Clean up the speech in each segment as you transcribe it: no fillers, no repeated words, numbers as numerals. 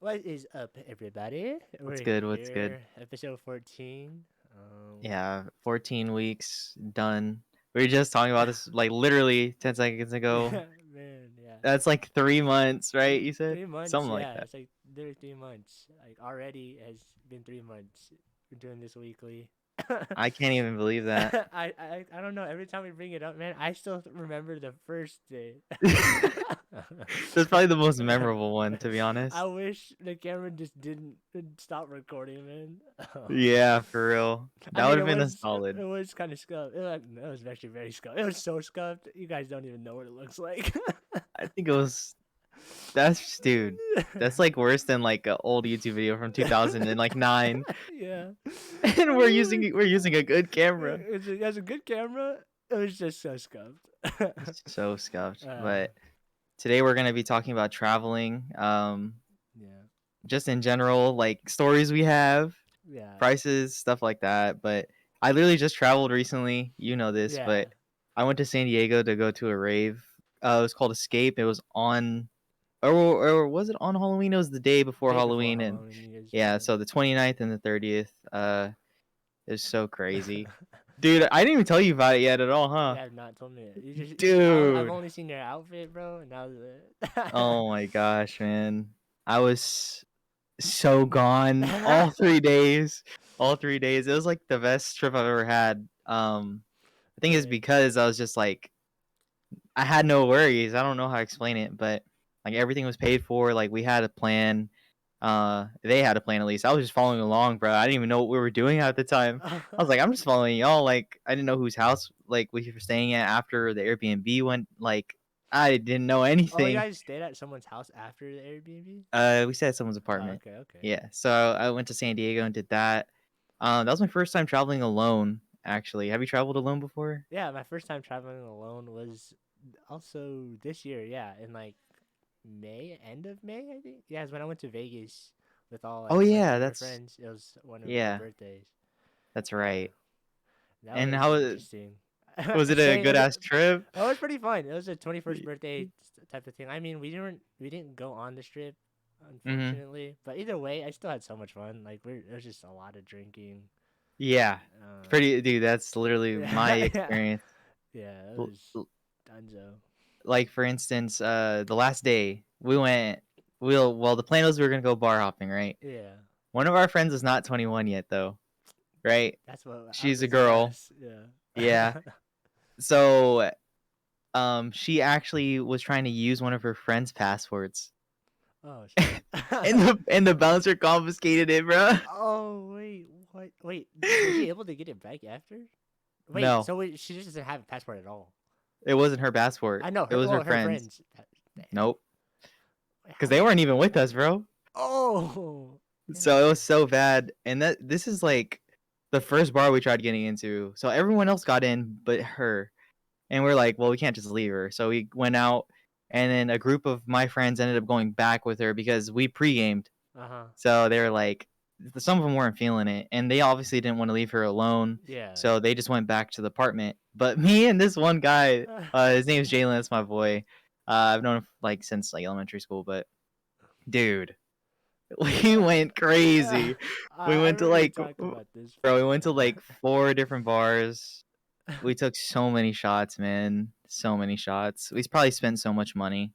What is up, everybody? What's We're good? What's good? here, episode 14. Yeah, 14 weeks done. We were just talking about this like literally 10 seconds ago. Man, yeah. That's like 3 months, right? You said 3 months, something like yeah. that. It's like literally 3 months. Like already has been 3 months. We're doing this weekly. I can't even believe that. I don't know. Every time we bring it up, man, I still remember the first day. That's probably the most memorable one, to be I honest. wish the camera just didn't stop recording, man. Yeah, for real. I That mean, would it have been a was solid. it was kind of scuffed. It was actually very scuffed. It was so scuffed. You guys don't even know what it looks like. I think it was. That's dude. That's like worse than like an old YouTube video from 2009, Yeah. and we're using a good camera. It has a good camera. It was just so scuffed. So scuffed. uh, But today we're gonna be talking about traveling. yeah. Just in general, like stories we have, Yeah. prices, stuff like that. But I literally just traveled recently. You know this, Yeah. but I went to San Diego to go to a rave. It was called Escape. It was on, or was it on Halloween? It was the day before Day before Halloween, and Halloween, you guys yeah, went. so the 29th and the 30th. It was so crazy, dude. I didn't even tell you about it yet at all, You huh? have not told me it. I've Dude, only seen your outfit, bro, and that was oh my gosh, man, I was so gone all 3 days. All 3 days. It was like the best trip I've ever had. I think it's Dang. because I was just like I had no worries. I don't know how to explain it, but like everything was paid for. Like we had a plan. They had a plan at least. I was just following along, bro. I didn't even know what we were doing at the time. I was like, I'm just following y'all. Like I didn't know whose house like we were staying at after the Airbnb went. Like I didn't know Oh, you anything. guys stayed at someone's house after the Airbnb? We stayed at someone's Oh, apartment. okay, okay. Yeah. So I went to San Diego and did that. That was my first time traveling alone. Actually, have you traveled alone before? Yeah, my first time traveling alone was also this year. Yeah, in like May, end of May, I think. Yeah, it's when I went to Vegas with all Oh like my yeah, favorite that's friends. It was one of their yeah, birthdays. that's Yeah, right. that And was how interesting. was it a Stay. good ass trip? It was pretty fun. It was a 21st birthday type of thing. I mean, we didn't go on the strip, Mm-hmm. unfortunately. But either way, I still had so much fun. Like it was just a lot of drinking. Yeah, Uh, pretty dude. That's literally my yeah, yeah, experience. yeah. It L- was l- dunzo. Like for instance, the last day we went. Well, the plan was we were gonna go bar hopping, right? Yeah, One of our friends is not 21 yet, though, right? that's what I was She's a gonna girl. ask. Yeah. Yeah. So she actually was trying to use one of her friend's passwords, Oh shit. and the bouncer confiscated it, bro. Oh wait, what? Wait, was she able to get it back after? Wait, No, so she just doesn't have a passport at all. it wasn't her passport. I know It her. was her Well, her friend's. friends. Damn. Nope, Wait, because how they did? weren't even with us, bro. Oh, So it was damn. so bad, and this is like the first bar we tried getting into. So everyone else got in but her, and we're like, well, we can't just leave her. So we went out, and then a group of my friends ended up going back with her because we pre-gamed. Uh huh. So they were like, some of them weren't feeling it, and they obviously didn't want to leave her alone. Yeah. So they just went back to the apartment. But me and this one guy, Yeah. his name is Jalen. That's my boy. I've known him like since like elementary school. But dude, we went crazy. We I went to remember you like, talked about this bro, we went to before. like 4 different bars. We took so many shots, man. So many shots. We probably spent so much money.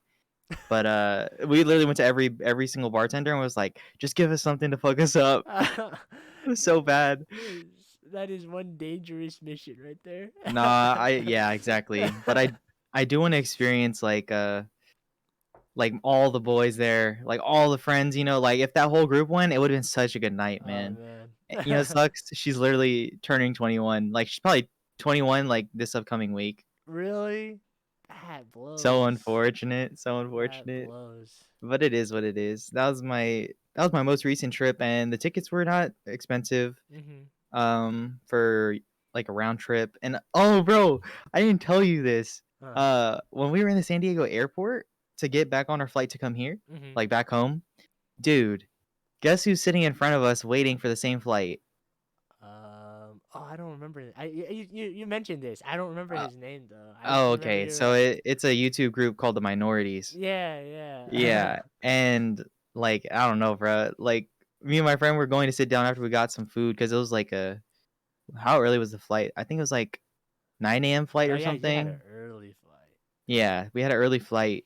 But we literally went to every single bartender and was like, just give us something to fuck us up. It was so bad. That is one dangerous mission right there. Nah, I yeah, exactly. But I do want to experience like all the boys there, like all the friends, like if that whole group went, it would have been such a good night, Oh man. It man. sucks. She's literally turning 21. Like she's probably 21 like this upcoming week. Really? That So blows. unfortunate, so That unfortunate. blows. But it is what it is. That was my most recent trip, and the tickets were not expensive. Mhm. For like a round trip. And oh, bro, I didn't tell you this. Huh. When we were in the San Diego airport to get back on our flight to come here, Mhm. like back home, dude, guess who's sitting in front of us waiting for the same flight? Oh, I don't remember. You mentioned this. I don't remember Uh, his name though. I just oh, remember okay. you were. So it's a YouTube group called the Minorities. Yeah, yeah. Yeah, and like I don't know, bro. Like me and my friend were going to sit down after we got some food because it was like a how early was the flight? I think it was like 9 a.m. flight Oh or yeah, you had an something. early flight. Yeah, we had an early flight.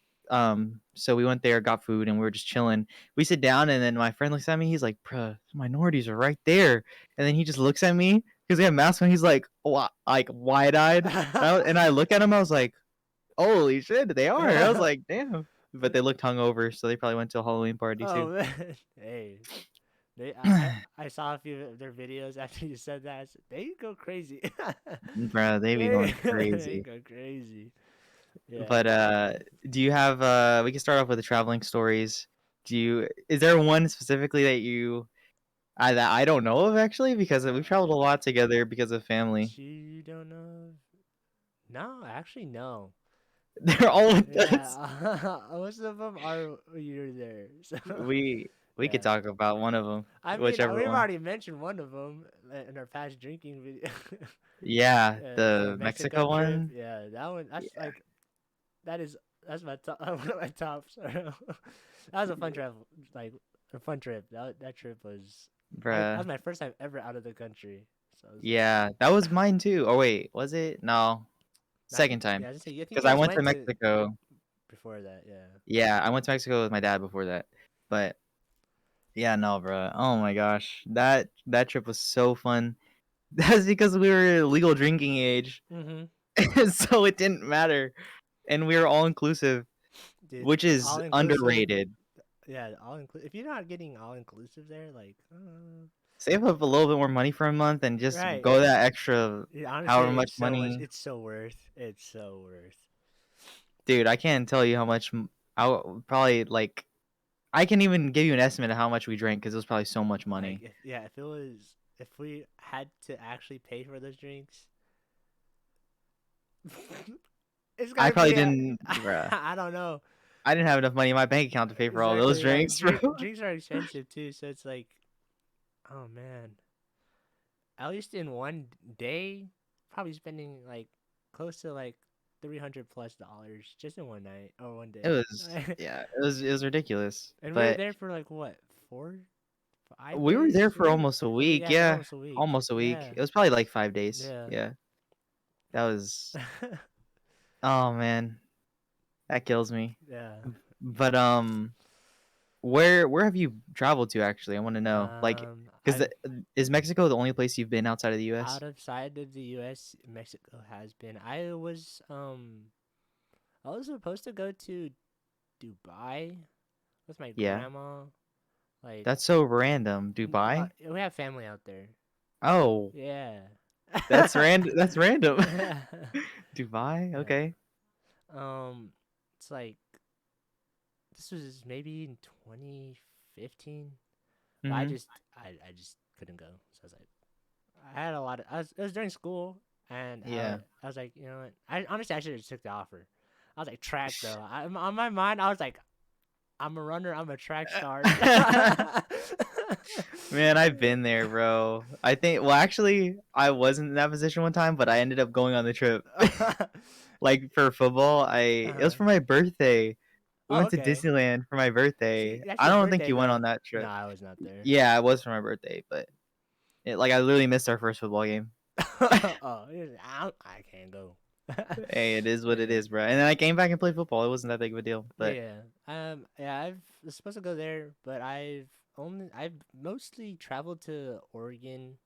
So we went there, got food, and we were just chilling. We sit down, and then my friend looks at me. He's like, "Bruh, minorities are right there." And then he just looks at me because we have masks on. He's like, like wide-eyed. And I look at him. I was like, "Holy shit, they are!" I was like, "Damn." But they looked hungover, so they probably went to a Halloween party Oh too. man, hey, I saw a few of their videos after you said that. I said, they go crazy. Bruh, they be going They crazy. go crazy. Yeah. But do you have we can start off with the traveling stories. Is there one specifically that I don't know of actually because we've traveled a lot together because of family. You don't know? No, actually, no. They're all with us. Yeah, most of them are you're there. So We could yeah, talk about one of them, I mean, whichever we've one. already mentioned one of them in our past drinking video. Yeah, The the Mexico Mexico trip. one. Yeah, that one. Yeah, That's like that is that's my top. One of my tops. That was a fun travel. Like a fun trip. That trip was. That bruh. was my first time ever out of the country. So it was Yeah, that was mine too. Oh wait, was it? No, not. second time. Yeah, I was gonna say. I think Because you I guys went to went to Mexico. before that. Yeah. Yeah, I went to Mexico with my dad before that. But yeah, no, bro. Oh my gosh, that trip was so fun. That's because we were legal drinking age, Mhm. so it didn't matter, and we were all inclusive, Dude, which is all inclusive. underrated. Yeah, all inclusive. If you're not getting all inclusive there, like, Save up a little bit more money for a month and just right. go that extra, Yeah, honestly, however much it's so much. money. It's so worth. It's so worth. Dude, I can't tell you how much. I probably like. I can even give you an estimate of how much we drank because it was probably so much Like, money. if it was, if we had to actually pay for those drinks, it's I gotta probably be. didn't, bruh. I don't know. I didn't have enough money in my bank account to pay for all those Exactly. Yeah, drinks, bro. drinks are expensive too. So it's like, oh man, at least in one day, probably spending like close to like $300+ just in one night or one It day. was, yeah, it was ridiculous. And we were But there for like what, 5 we were there days? for almost a week. Yeah, for Yeah, almost a week. almost a week. Yeah, It was probably like 5 days. yeah. Yeah, that was. Oh man, that kills me. Yeah. But where have you traveled to actually? I want to know. Like, because I've is Mexico the only place you've been outside of the U.S.? outside of the U.S., Mexico has been. I was supposed to go to Dubai with my Yeah, grandma. Like, that's so random. Dubai? we have family out there. Oh, Yeah. that's random. That's random. Yeah. Dubai? Yeah. Okay. It's like this was maybe in 2015. But Mhm. I just couldn't go. So I was like, I had a lot of. It was during school, and Yeah. I was like, you know what? I honestly I should have just took the offer. I was like track though. On my mind, I was like, I'm a runner. I'm a track star. Man, I've been there, bro. I think. Well, actually, I wasn't in that position one time, but I ended up going on the trip. Like for football, it was Uh-huh. for my birthday. We Oh, went to okay. Disneyland for my See, birthday. that's I your don't think birthday you went though. on that No, trip. I was not there. Yeah, it was for my birthday, but like I literally missed our first football game. Oh, I can't go. Hey, it is what it Yeah. is, bro. And then I came back and played football. It wasn't that big of a deal, but Yeah. Yeah. I was supposed to go there, but I've mostly traveled to Oregon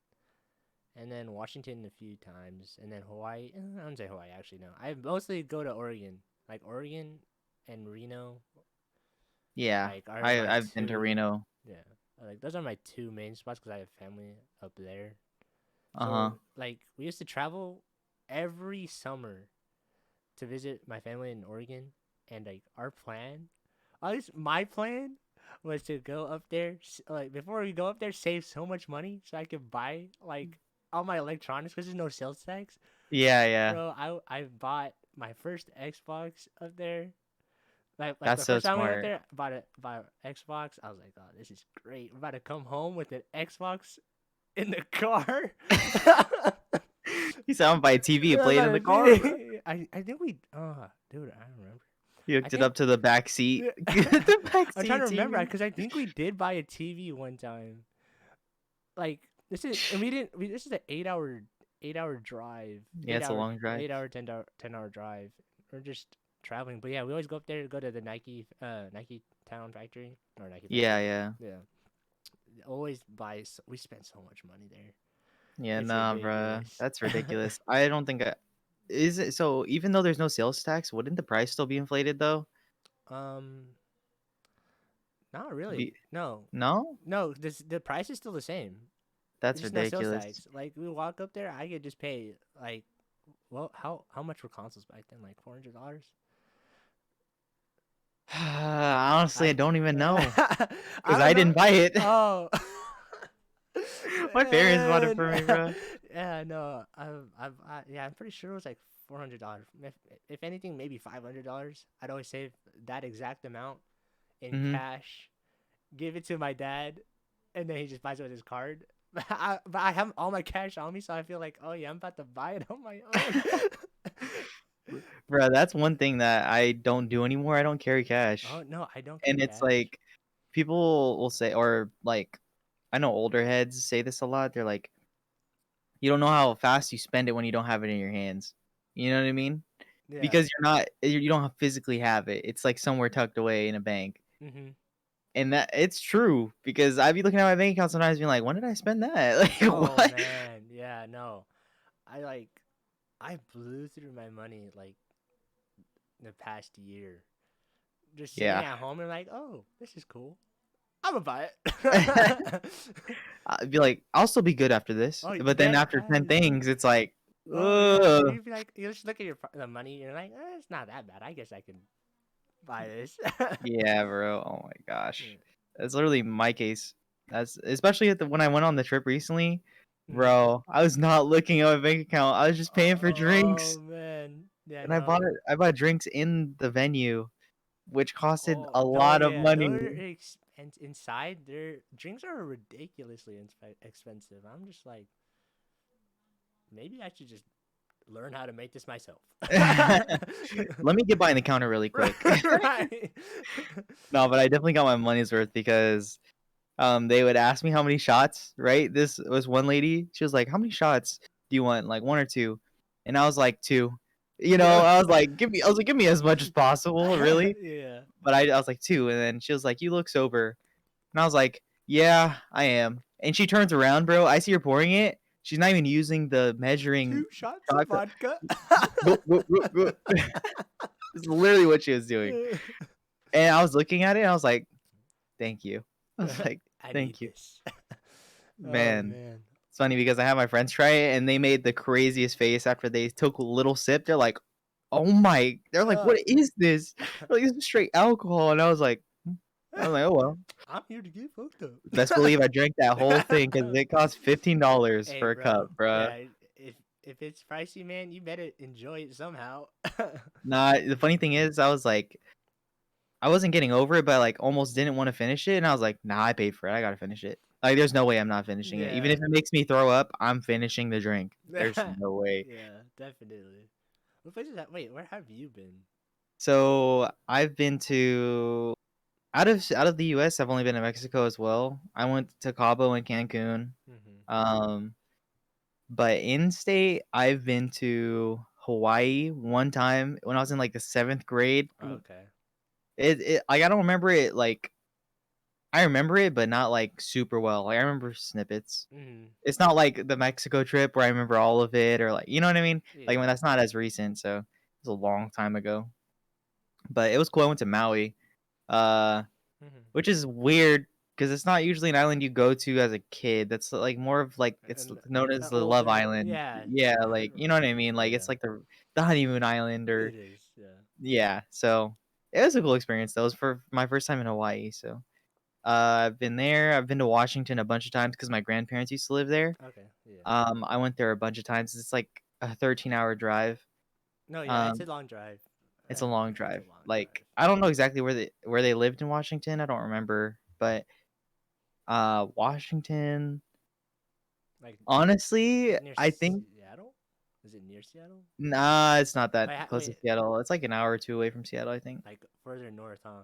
and then Washington a few times, and then Hawaii. I don't say Hawaii actually. No, I mostly go to Oregon, like Oregon and Reno. yeah, Like are my I've been to two. Reno. Yeah. Like those are my two main spots because I have family up there. Uh huh. So like we used to travel every summer to visit my family in Oregon, and like our plan, at least my plan, was to go up there. Like before we go up there, save so much money so I could buy like all my electronics because there's no sales tax. Yeah, yeah. Bro, I bought my first Xbox up there. Like That's the so first time we went smart. there, bought an Xbox. I was like, oh, this is great. We're about to come home with an Xbox in the car. You said I'm by TV and Yeah, play it in about the a car, bro. I think we dude, I don't remember. You I hooked it think up to the back seat. yeah. The back I'm trying seat to remember TV. because I think we did buy a TV one time. Like this is, and we didn't. This is an 8 hour drive, Yeah, it's a long drive. 8 hour, 10 hour drive. We're just traveling, but yeah, we always go up there to go to the Nike Town factory or Nike Yeah, factory. yeah. Yeah, always buy. We spend so much money there. Yeah, It's nah, bruh. ridiculous. That's ridiculous. I don't think is it so even though there's no sales tax, wouldn't the price still be inflated though? um, not really. Be, No, no? no. The price is still the same. That's It's just no sales ridiculous. tax. Like we walk up there, I could just pay like, well, how much were consoles back then? Like $400. Honestly, I I don't even know I because don't I know. didn't buy it. Oh. My parents bought it Man. for me, bro. Yeah, no. Yeah, I'm pretty sure it was like $400. If anything, maybe $500. I'd always save that exact amount in Hmm. cash, give it to my dad, and then he just buys it with his card. But I have all my cash on me, so I feel like, oh yeah, I'm about to buy it on my own. Bro, that's one thing that I don't do anymore. I don't carry cash. Oh no, I don't carry And it's cash. like people will say or like I know older heads say this a lot. They're like, you don't know how fast you spend it when you don't have it in your hands. You know what I mean? Yeah. Because you don't physically have it. It's like somewhere tucked away in a bank. Mhm. And that it's true because I'd be looking at my bank account sometimes being like, when did I spend that? Like Oh what? man, yeah, no. I like I blew through my money like the past year. Just sitting Yeah. at home and like, oh, this is cool. I'm gonna buy it. I'd be like, I'll still be good after this. Oh, But then dead after 10 ass. things, it's like, Oh yeah, ugh. you'd be like, you just look at the money, and you're like, it's not that bad. I guess I can buy this. Yeah, bro. Oh my gosh. Yeah. That's literally my case. That's especially when I went on the trip recently, Mhm. bro. I was not looking at my bank account. I was just paying for Oh drinks. man, yeah, And no. I bought drinks in the venue, which costed Oh a no, lot of yeah, money. those and inside their drinks are ridiculously expensive. I'm just like, maybe I should just learn how to make this myself. Let me get behind the counter really quick. Right. No, but I definitely got my money's worth because they would ask me how many shots, right? This was one lady. She was like, "How many shots do you want? Like one or two?" And I was like, "Two." You know, Yeah. I was like, give me as much as possible, really." Yeah. But I was like, "Two." And then she was like, "You look sober." And I was like, "Yeah, I am." And she turns around, bro. I see her pouring it. She's not even using the measuring 2 shots of shot. vodka. Go, go, go, go. It's literally what she was doing. And I was looking at it and I was like, "Thank you." I was like, I need "Thank you." this. Oh Man. man. It's funny because I had my friends try it and they made the craziest face after they took a little sip. They're like, "Oh my!" They're like, Uh, "What is this?" They're like, "This is straight alcohol." And I was like, "Oh well." I'm here to get fucked Best up. believe I drank that whole thing because it cost $15 Hey, for a cup, bro. bruh. Yeah, if it's pricey, man, you better enjoy it somehow. Nah, the funny thing is, I was like, I wasn't getting over it, but I, like almost didn't want to finish it, and I was like, "Nah, I paid for it. I gotta finish it." Like, there's no way I'm not finishing it. Even if Yeah. it makes me throw up, I'm finishing the drink. There's no way. Yeah, definitely. What places wait, where have you been? So I've been to out of the US, I've only been to Mexico as well. I went to Cabo and Cancun. Mm-hmm. Um, but in state, I've been to Hawaii one time when I was in like the seventh grade. Okay. It like I don't remember it like I remember it, but not like super well. Like I remember snippets. Mm-hmm. It's not like the Mexico trip where I remember all of it or like you know what I mean. Like when Yeah. that's not as recent, so it was a long time ago. But it was cool. I went to Maui. Uh, Mm-hmm. which is weird because it's not usually an island you go to as a kid. That's like more of like it's And known as the Love older, Island. yeah, Yeah, like you know what I mean. Like yeah. it's like the honeymoon island or It is, yeah. yeah. So it was a cool experience. That was for my first time in Hawaii. So I've been there. I've been to Washington a bunch of times because my grandparents used to live there. Okay, yeah. I went there a bunch of times. It's like a 13-hour drive. No, yeah, it's Um, a long drive. it's a long It's a drive. long Like drive. I don't know exactly where they lived in Washington. I don't remember, but Washington. Like Honestly, near I think Seattle. Is it near Seattle? Nah, it's not that close to Wait, Seattle. It's like an hour or two away from Seattle, I think. like further north, huh?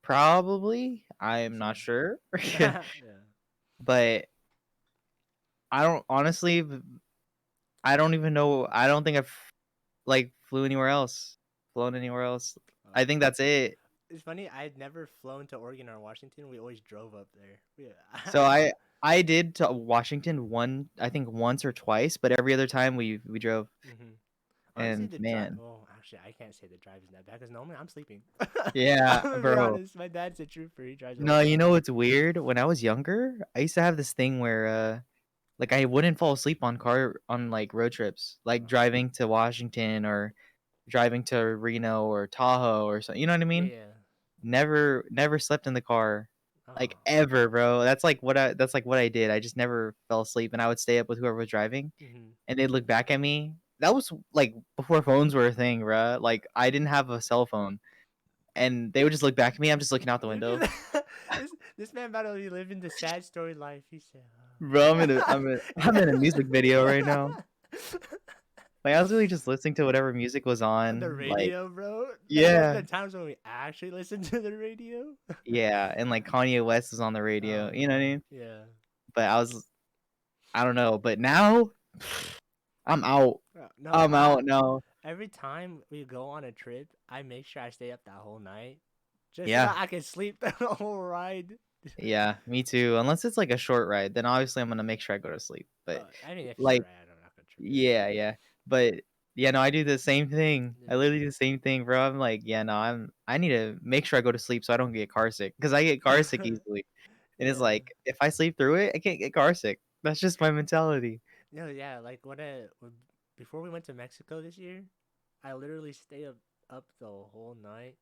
Probably. I'm not So sure. yeah. But I don't honestly. I don't even know. I don't think I've like flew anywhere else. Flown anywhere else. I think that's it. It's funny. I'd never flown to Oregon or Washington. We always drove up there. So I did to Washington I think once or twice, but every other time we drove. hmm Honestly, And the drive. man, Well, actually, I can't say the drive is that bad because normally I'm sleeping. yeah, I'm gonna be bro. honest. My dad's a trooper. He drives the No, whole you know time. what's weird? When I was younger, I used to have this thing where like I wouldn't fall asleep on like road trips, like Oh, driving to Washington or driving to Reno or Tahoe or something. You know what I mean? yeah. Never slept in the car, Oh. like ever, bro. That's like what I did. I just never fell asleep, and I would stay up with whoever was driving, hmm and they'd look back at me. That was like before phones were a thing, bro. Like I didn't have a cell phone, and they would just look back at me. I'm just looking out the window, this man about to be living the sad story life. He said, bro. I'm in a music video right now. Like I was really just listening to whatever music was On the on. Like radio, bro. Like yeah, the times when we actually listened to the radio. yeah, and like Kanye West was on the radio. Oh You know what I man, mean? yeah. But I don't know. But now I'm out. No, I'm out now. every time we go on a trip, I make sure I stay up that whole night, just so Yeah. that I can sleep the whole ride. Yeah, me too. Unless it's like a short ride, then obviously I'm gonna make sure I go to sleep. But I mean, if you're like, right, I'm not gonna trip you up. yeah, yeah. But yeah, no, I do the same thing. I Yeah. literally do the same thing, bro. I'm like, yeah, no, I need to make sure I go to sleep so I don't get car sick because I get car sick easily. And it's Yeah. like if I sleep through it, I can't get car sick. That's just my mentality. No, yeah. Like before we went to Mexico this year, I literally stayed up the whole night.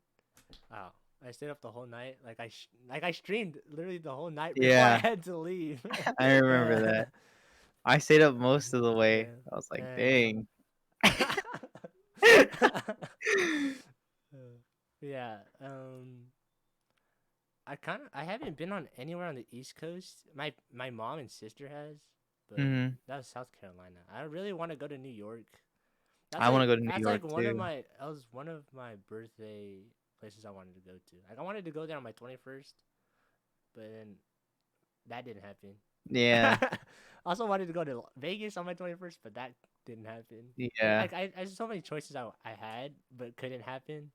Wow. I stayed up the whole night. Like I streamed literally the whole night before I Yeah, had to leave. I remember uh, that. I stayed up most of the way. yeah. I was like, And dang. yeah. I haven't been on anywhere on the East Coast. My mom and sister has, but hmm that was South Carolina. I really want to go to New York. I want to go to New That's York like too. that was one of my birthday places I wanted to go to. Like I wanted to go there on my 21st, but then that didn't happen. Yeah, I also wanted to go to Vegas on my 21st, but that didn't happen. yeah, I had so many choices I had, but couldn't happen.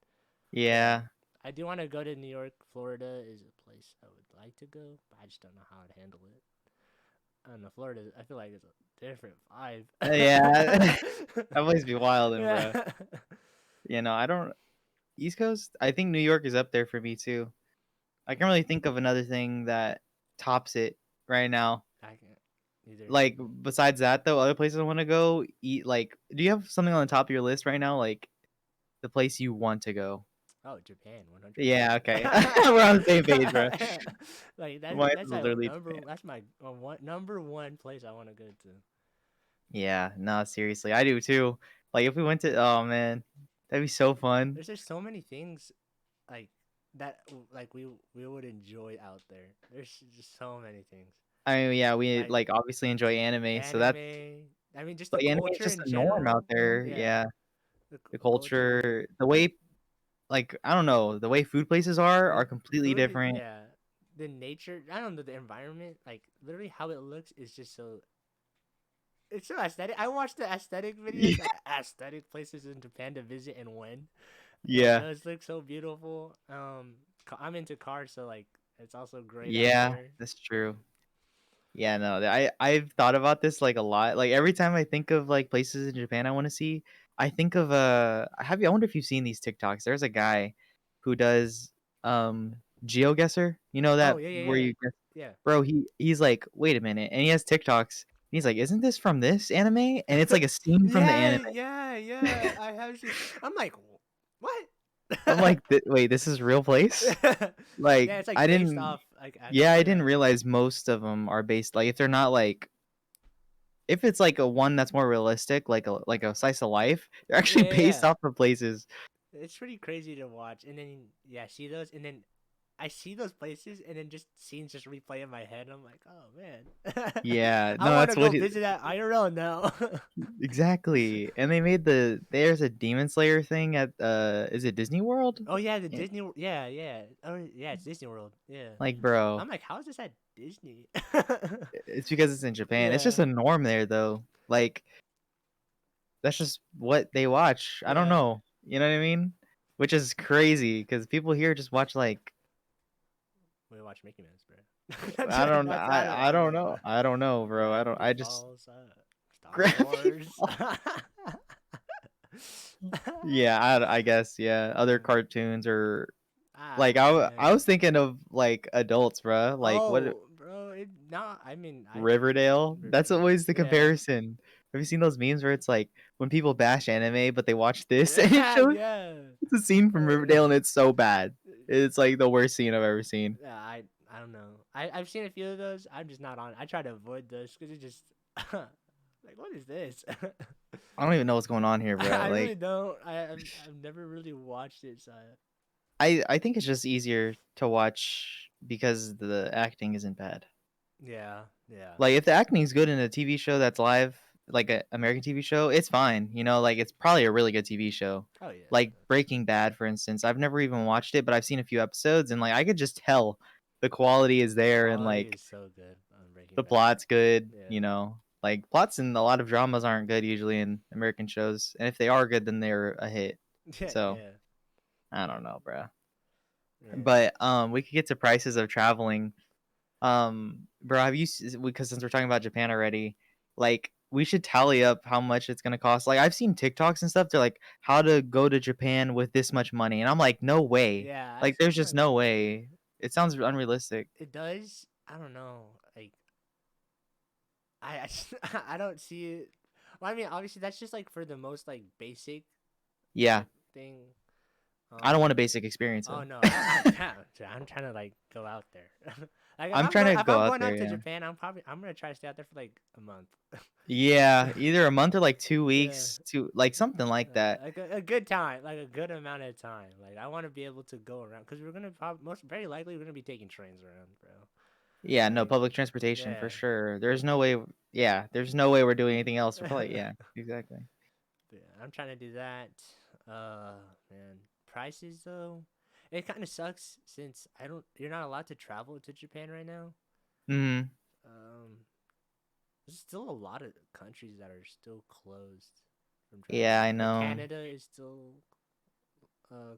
But yeah. I do want to go to New York. Florida is a place I would like to go, but I just don't know how to handle it. I don't know. Florida, I feel like it's a different vibe. Yeah, that place be wildin', bro. Yeah. You know, I don't East Coast. I think New York is up there for me too. I can't really think of another thing that tops it right now. I can't either. Like besides that, though, other places I want to go eat. Like, do you have something on the top of your list right now? Like the place you want to go? Oh, Japan, Yeah, okay, 100%. we're on the same page, bro. Like Mine that's is my literally Japan. number one place I want to go to. Yeah, no, seriously, I do too. Like if we went to, oh man, that'd be so fun. There's just so many things like like we would enjoy out there. There's just so many things. I mean, yeah, we Like like obviously enjoy anime, so that's anime. I mean, just the like anime is culture just in the norm out general. there. Yeah, Yeah, the the culture, culture, the way, like I don't know, the way food places are the completely food. different. Yeah, the nature. I don't know the environment. Like literally how it looks is just so. It's so aesthetic. I watched the aesthetic videos, Yeah, like aesthetic places in Japan to visit and when. And yeah, those look so beautiful. I'm into cars, so like it's also great out yeah, there. that's true. Yeah, no, I've thought about this like a lot. Like every time I think of like places in Japan I want to see, I think of I wonder if you've seen these TikToks. There's a guy who does GeoGuessr. You know Oh that yeah, yeah, where yeah, you guess, yeah. bro, he's like, "Wait a minute." And he has TikToks. He's like, "Isn't this from this anime?" And it's like a scene from the Yeah, anime. yeah, yeah. I have seen. I'm like, what? I'm like, "Wait, this is real place?" Like, Yeah, it's like I based didn't off like yeah, I actual. didn't Yeah, realize most of them are based like if they're not like if it's like a one that's more realistic, like a slice of life, they're actually yeah, based yeah. off of places. It's pretty crazy to watch, and then yeah, see those, and then I see those places and then just scenes just replay in my head. I'm like, oh man, Yeah, I no, want to that's go what visit that IRL now. exactly. And they made there's a Demon Slayer thing at is it Disney World? Oh yeah, the Yeah, Disney. Yeah, yeah. Oh yeah, it's Disney World. Yeah. like, bro, I'm like, how is this at Disney? it's because it's in Japan. It's Yeah, just a norm there though. Like that's just what they watch. I don't yeah. know. You know what I mean? Which is crazy because people here just watch like We watch Mickey Mouse, bro. I don't That's not I don't know. it. I don't know, bro. I don't Gravity I just Falls. Star Gravity Wars. Falls. Yeah, I guess yeah. Other cartoons or like I Man. was thinking of like adults, bro. Like what Oh, bro. No, I mean, Riverdale? That's Riverdale. always the Yeah. comparison. Have you seen those memes where it's like when people bash anime but they watch this and it Yeah, shows yeah. it's a scene from Uh, Riverdale and it's so bad. It's like the worst scene I've ever seen. yeah, I don't know. I've seen a few of those. I'm just not on. I try to avoid those because it just like what is this? I don't even know what's going on here, bro. I Like really don't. I've never really watched it. So I think it's just easier to watch because the acting isn't bad. yeah, yeah. Like if the acting's good in a TV show that's live, like a American TV show, it's fine. You know, like it's probably a really good TV show. Oh yeah. Like Breaking Bad, for instance. I've never even watched it, but I've seen a few episodes and like I could just tell the quality is The there and quality like is so good on Breaking the Bad. plot's good, Yeah. you know. Like plots in a lot of dramas aren't good usually in American shows. And if they are good, then they're a hit. Yeah, So yeah, I don't know, bro. yeah. But we could get to prices of traveling. Bro, have you because since we're talking about Japan already, like we should tally up how much it's gonna cost. Like I've seen TikToks and stuff. They're like, how to go to Japan with this much money, and I'm like, no way. Yeah, Like I've there's seen just like no way. It sounds unrealistic. it does. I don't know. Like I don't see it. Well, I mean, obviously that's just like for the most like basic Yeah, like thing. I don't Um. want a basic experience Oh though. no, I'm trying to like go out there. Like I'm trying to if go I'm out going there. out to Yeah. Japan, I'm gonna try to stay out there for like a month. Yeah, either a month or like two Yeah. weeks, to like something like that. Like a good time, like a good amount of time. Like I want to be able to go around because we're gonna most very likely we're gonna be taking trains around, bro. Yeah, no Like public transportation for yeah, sure. There's no way. Yeah, there's no way we're doing anything else. We're probably yeah. yeah, exactly. I'm trying to do that. Man, prices though, it kind of sucks since I don't. You're not allowed to travel to Japan right now. Hmm. Um, there's still a lot of countries that are still closed from Yeah, traveling. I Like know. Canada is still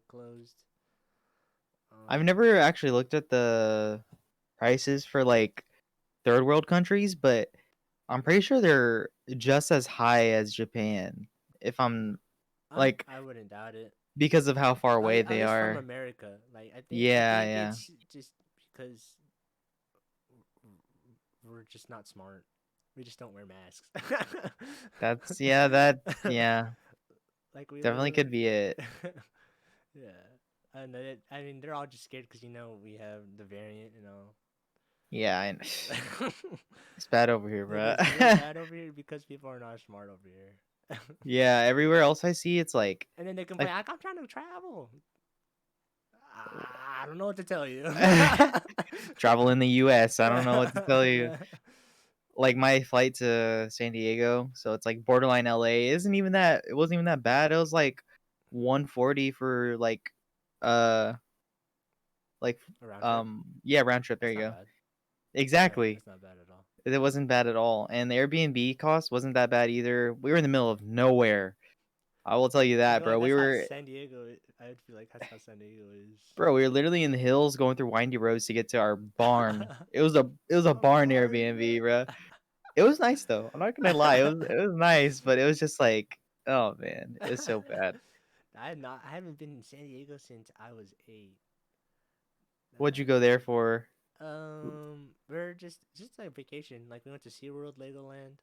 closed. I've Um, never actually looked at the prices for like third world countries, but I'm pretty sure they're just as high as Japan. If I'm like I wouldn't doubt it. because of how far away At they least from are. America. Like I Yeah, think yeah. it's just because we're just not smart. We just don't wear masks. That's yeah, that yeah, Like we definitely could literally, be it. yeah. And I mean, they're all just scared because we have the variant, Yeah, like it's bad over here, bro. it's really bad over here because people are not smart over here. Yeah, everywhere else I see it's And then they like complain, like, I'm trying to travel. I don't know what to tell you. travel in the US. I don't know what to tell you. Yeah. Like my flight to San Diego, so it's like borderline LA. It wasn't even that bad. It was like 140 for uh like A round trip? yeah, round trip. There That's you not go. bad. Yeah, Exactly. that's not bad at all. It wasn't bad at all. And the Airbnb cost wasn't that bad either. We were in the middle of nowhere. I will tell you I that, feel like bro. that's how San Diego. I would feel like that's how San Diego is. We were literally in the hills going through windy roads to get to our barn. It was a A barn barn. Airbnb, bro. It was nice though. I'm not gonna lie. It was nice, but it was just like, oh man, it's so bad. I haven't been in San Diego since I was 8. What'd you go there for? We're just like vacation. Like we went to SeaWorld, Legoland.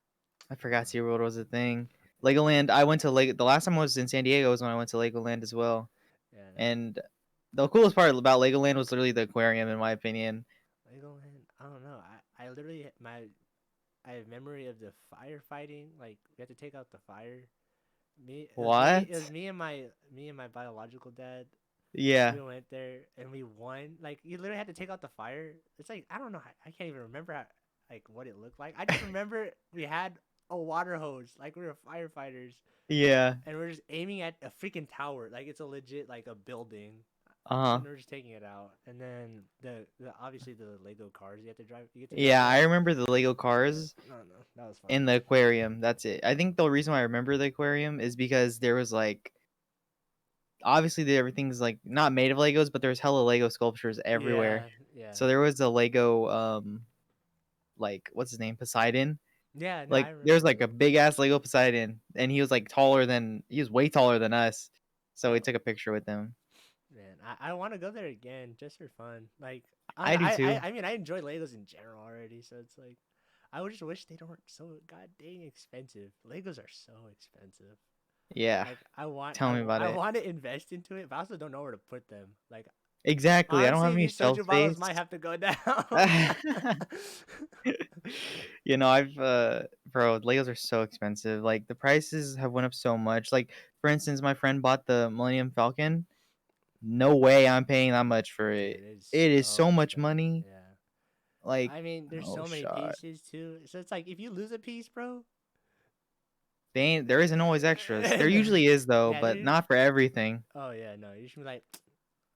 I forgot SeaWorld was a thing. Legoland. I went to The last time I was in San Diego was when I went to Legoland as well. Yeah, And the coolest part about Legoland was literally the aquarium, in my opinion. Legoland. I don't know. I literally I have memory of the firefighting. Like we had to take out the fire. It was What? me and my biological dad. Yeah. We went there and we won. Like you literally had to take out the fire. It's like I don't know. I can't even remember like what it looked like. I just remember we had a water hose. Like we were firefighters, Yeah. and we're just aiming at a freaking tower. Like it's a legit like a building. Uh-huh. And we're just taking it out. And then the obviously the Lego cars you have to drive. You get to drive Yeah, I around. remember the Lego Yeah. cars No, no, that was fun. in the aquarium. That's it. I think the reason why I remember the aquarium is because there was like obviously everything's like not made of Legos, but there's hella Lego sculptures everywhere. Yeah, yeah, So there was a Lego like what's his name? Poseidon. yeah. No, I Like remember there's like too. a big ass Lego Poseidon and he was like he was way taller than us. So we Oh took a picture with him. man, I want to go there again just for fun. Like I don't I know. do too. I mean I enjoy Legos in general already, so it's like I would just wish they don't so god dang expensive. Legos are so expensive. Yeah. Like Tell me about I it. want to invest into it, but I also don't know where to put them. Like Exactly. I don't have honestly, any these shelf soju bottles space. might have to go down. You know, I've bro, Legos are so expensive. Like the prices have went up so much. Like for instance, my friend bought the Millennium Falcon. No way I'm paying that much for Dude, it. it's It is so so much expensive. money. Yeah. Like I mean, there's no so many shot. pieces too. So it's like if you lose a piece, bro. There isn't always extras. There usually is though, Yeah, but there. not for everything. Oh yeah, no. You should be like,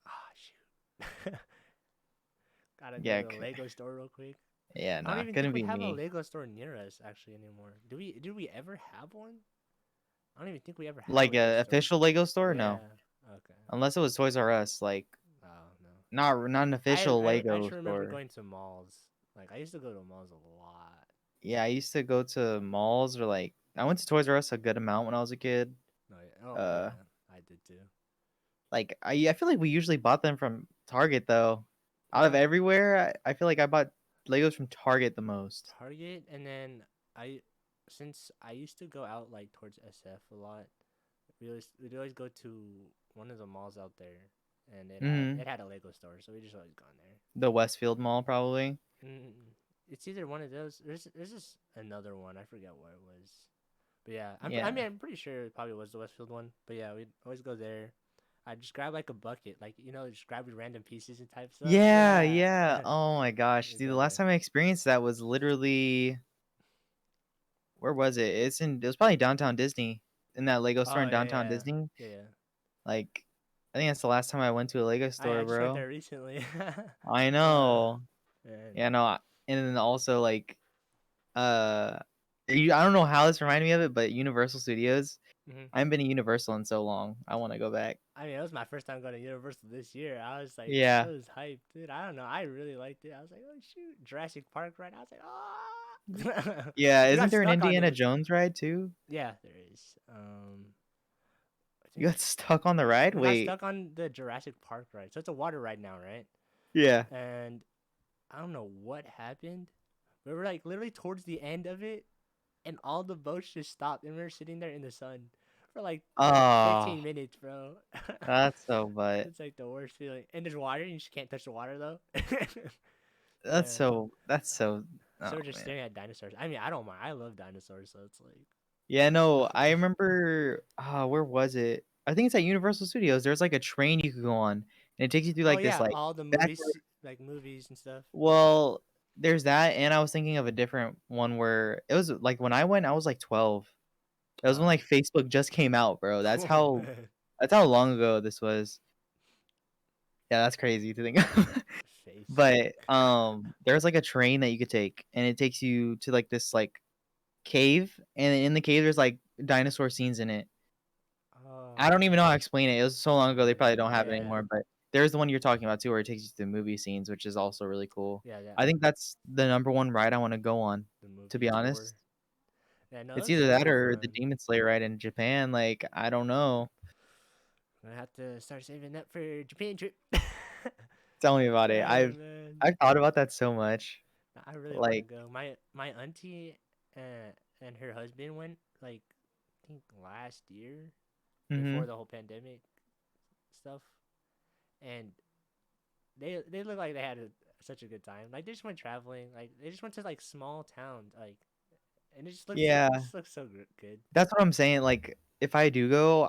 oh shoot, gotta go Yeah, to the Lego store real quick. yeah, I don't nah, even couldn't think we be have a me. Lego store near us actually anymore. Do we? Did we ever have one? I don't even think we ever had a Like Lego a store. official Lego store? Yeah. No. Okay. Unless it was Toys R Us, like Oh no. not an official I Lego just remember store. going to malls. Like I used to go to malls a lot. Yeah, I used to go to malls or like I went to Toys R Us a good amount when I was a kid. No, yeah. Oh Uh, yeah, I did too. like I feel like we usually bought them from Target though. Out of Uh, everywhere, I feel like I bought Legos from Target the most. Target, and then I, since I used to go out like towards SF a lot, we'd always go to one of the malls out there, and Hmm. it had a Lego store, so we just always gone there. The Westfield Mall probably. Mm, it's either one of those. There's just another one. I forget what it was, but yeah, I Yeah. mean I'm pretty sure it probably was the Westfield one. But yeah, we'd always go there. I just grab like a bucket, like just grab random pieces and type stuff. Yeah, Yeah, yeah. Oh my gosh. we See, the go last there. time I experienced that was literally where was it? It was probably downtown Disney. In that Lego store Oh in yeah, downtown yeah, Disney. yeah, yeah. Like I think that's the last time I went to a Lego I store, just went bro. there recently. I uh, know. and Yeah, no. And then also like uh I don't know how this reminded me of it, but Universal Studios. mhm. I haven't been to Universal in so long. I want to go back. I mean, it was my first time going to Universal this year. I was like, I Yeah. was hyped, dude. I don't know. I really liked it. I was like, oh shoot, Jurassic Park ride. I was like, ah. Yeah, We isn't got there an stuck on Indiana it. Jones ride too? Yeah, there is. I You think got stuck on the ride? we got Wait. stuck on the Jurassic Park ride. So it's a water ride now, right? Yeah. And I don't know what happened. We were like literally towards the end of it, and all the boats just stopped, and we were sitting there in the sun for like Oh, 15 minutes, bro. that's so but It's like the worst feeling. And there's water, and you just can't touch the water though. that's And so that's so so oh we're just man. staring at dinosaurs. I mean, I don't mind. I love dinosaurs, so it's Yeah, no, I like, remember where was it? I think it's at Universal Studios. There's like a train you could go on and it takes you through oh like this yeah, like all the backward. movies, like movies and stuff. Well, there's that and I was thinking of a different one where it was like when I went I was like 12. It was when Uh, like Facebook just came out, bro. oh man, That's how long ago this was. Yeah, that's crazy to think of. Facebook. But there's like a train that you could take and it takes you to like this like cave and in the cave there's like dinosaur scenes in it. I Oh don't even know how to explain it. It was so long ago they probably man, don't have it yeah, anymore, but there's the one you're talking about too where it takes you to the movie scenes, which is also really cool. yeah, yeah. I think that's the number one ride I want to go on, The to movie be tour. honest. Yeah, no, It's those either those that are or the fun. Demon Slayer ride in Japan. Like, I don't know. I'm gonna have to start saving up for Japan trip. Tell me about it. Oh man, I've thought about that so much. I really want to Like, go. My auntie and her husband went like I think last year before mhm. the whole pandemic stuff, and they look like they had such a good time. Like they just went traveling. Like they just went to like small towns. Like and it Yeah, just looks so good. that's what I'm saying. Like, if I do go,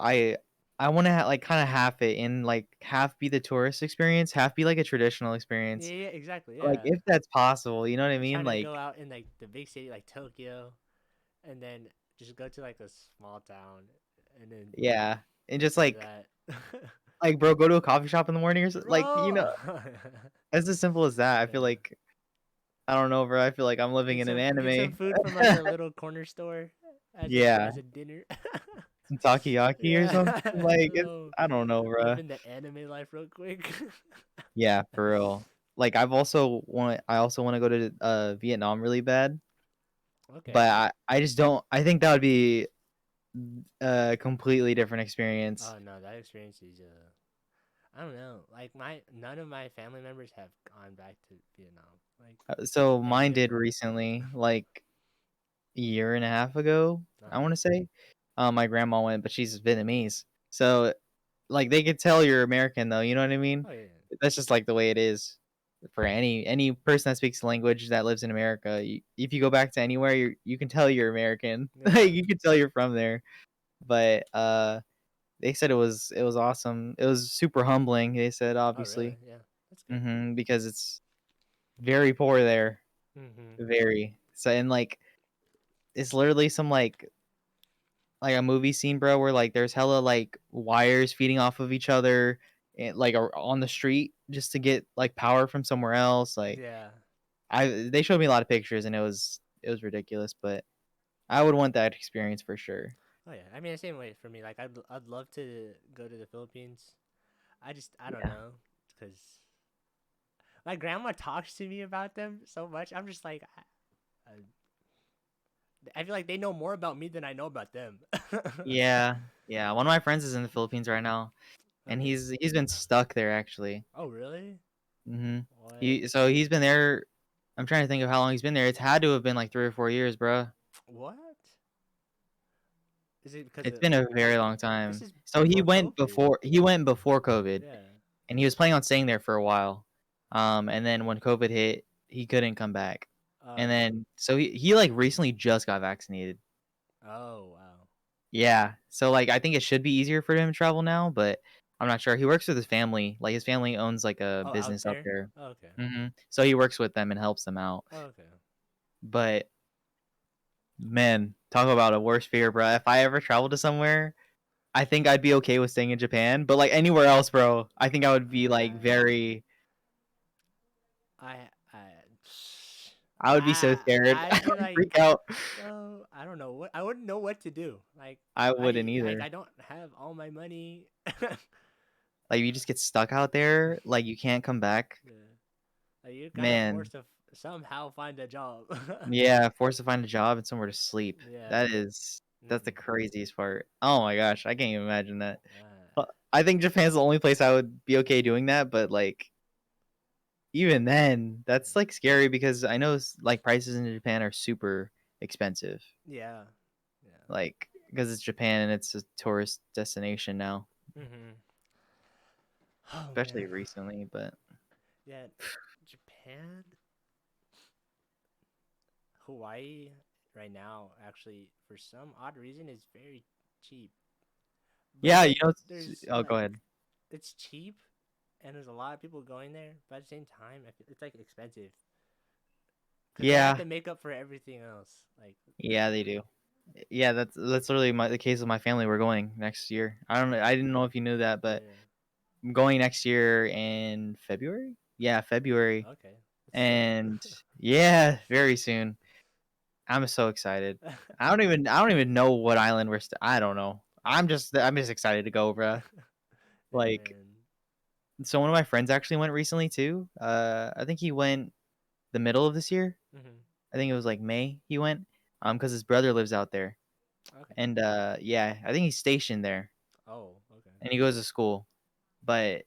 I want to like kind of half it in like half be the tourist experience, half be like a traditional Yeah, experience. yeah, exactly. Like Yeah. if that's possible, you know what I Like mean? trying to Like go out in like the big city like Tokyo and then just go to like a small town and then yeah, and just do that. like bro, go to a coffee shop in the morning or something. Like Bro. it's as simple as that. I feel Yeah. like I don't know, bro. I feel like I'm living in an Get some anime. food from like a little corner store Yeah, as a dinner. some takoyaki or something. Yeah. Like it's Oh, I don't know, bro. living the anime life real quick. Yeah, for real. Like I also want to go to Vietnam really bad, Okay. but I just don't. I think that would be a completely different experience. Oh no, that experience is I don't know. Like my none of my family members have gone back to Vietnam. Like So any mine of did them. recently, like a year and a half ago, I Uh-huh. want to say. My grandma went, but she's Vietnamese, so like they could tell you're American though. You know what I mean? Oh yeah. That's just like the way it is for any person that speaks the language that lives in America. If you go back to anywhere, you can tell you're American. Yeah. Like you can tell you're from there. But they said it was awesome. It was super humbling. They said Oh really? obviously, Yeah. That's good. because it's very poor there, Mhm. very. So and like it's literally some like a movie scene, bro, where like there's hella like wires feeding off of each other, and like on the street just to get like power from somewhere else. Like Yeah. they showed me a lot of pictures and it was ridiculous, but I would want that experience for sure. Oh yeah. I mean the same way for me. Like I'd love to go to the Philippines. I don't Yeah. know cuz my grandma talks to me about them so much. I'm just like I feel like they know more about me than I know about them. Yeah. Yeah. One of my friends is in the Philippines right now, and Okay. he's been stuck there actually. Oh really? What? He's been there. I'm trying to think of how long he's been there. It's had to have been like 3 or 4 years, bro. What? Is it because It's of been a like very long this time. is So before COVID? he went before COVID, Yeah. and he was planning on staying there for a while. And then when COVID hit, he couldn't come back. And Oh. then so he like recently just got vaccinated. Oh wow. Yeah. So like I think it should be easier for him to travel now, but I'm not sure. He works with his family. Like his family owns like a Oh, out business up there? there. Okay. So he works with them and helps them out. Okay. But man, talk about a worst fear, bro. If I ever travel to somewhere, I think I'd be okay with staying in Japan, but like anywhere else, bro, I think I would be like very. I I I would be so scared. I'd I be would like, freak out. bro, I don't know what I wouldn't know what to do. Like I wouldn't I either. don't have all my money. Like you just get stuck out there, like you can't come back. Yeah. Like you're kind of Man, forced to somehow find a job. yeah, forced to find a job and somewhere to sleep. Yeah. That's the Mm-mm. craziest part. Oh my gosh, I can't even imagine that. Uh, I think Japan's the only place I would be okay doing that, but like even then, that's like scary because I know like prices in Japan are super expensive. yeah. Yeah. Like because it's Japan and it's a tourist destination now, Mhm. Oh especially man. recently. But Yeah. Japan, Hawaii right now actually for some odd reason is very cheap. But yeah, like there's oh, go like ahead. it's cheap and there's a lot of people going there, but at the same time it's like expensive cuz they have Yeah, to make up for everything else. Like yeah, they do. Yeah, that's literally the case of my family. We're going next year. I don't know. oh, I didn't know if you knew that, but yeah. I'm going next year in February. Yeah, February. Okay. It's soon. And yeah, very soon. I'm so excited. I don't even know what island I don't know. I'm just excited to go, bruh. Yeah, Like man. so one of my friends actually went recently too. I think he went the middle of this year. Mhm. I think it was like May he went. Because his brother lives out there. Okay. And yeah, I think he's stationed there Oh, okay. and he goes to school. But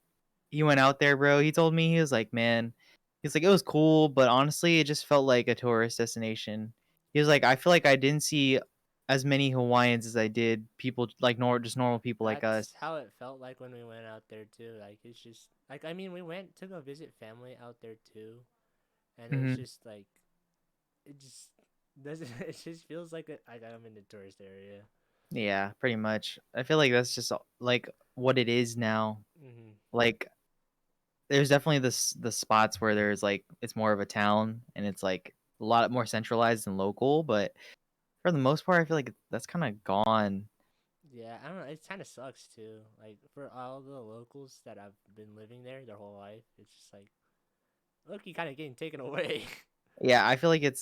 he went out there, bro. He told me he was like, man, he's like it was cool, but honestly, it just felt like a tourist destination. He was like, I feel like I didn't see as many Hawaiians as I did people like just normal people like us. That's how it felt like when we went out there too. Like it's just like I mean we went to go visit family out there too, and it's hmm just like it just doesn't. It just feels like I'm in the tourist area. Yeah, pretty much. I feel like that's just like what it is now. Hmm. Like there's definitely the spots where there's like it's more of a town and it's like a lot more centralized and local, but for the most part, I feel like that's kind of gone. Yeah, I don't know. It kind of sucks too. Like for all the locals that have been living there their whole life, it's just like look, you kind of getting taken away. Yeah, I feel like it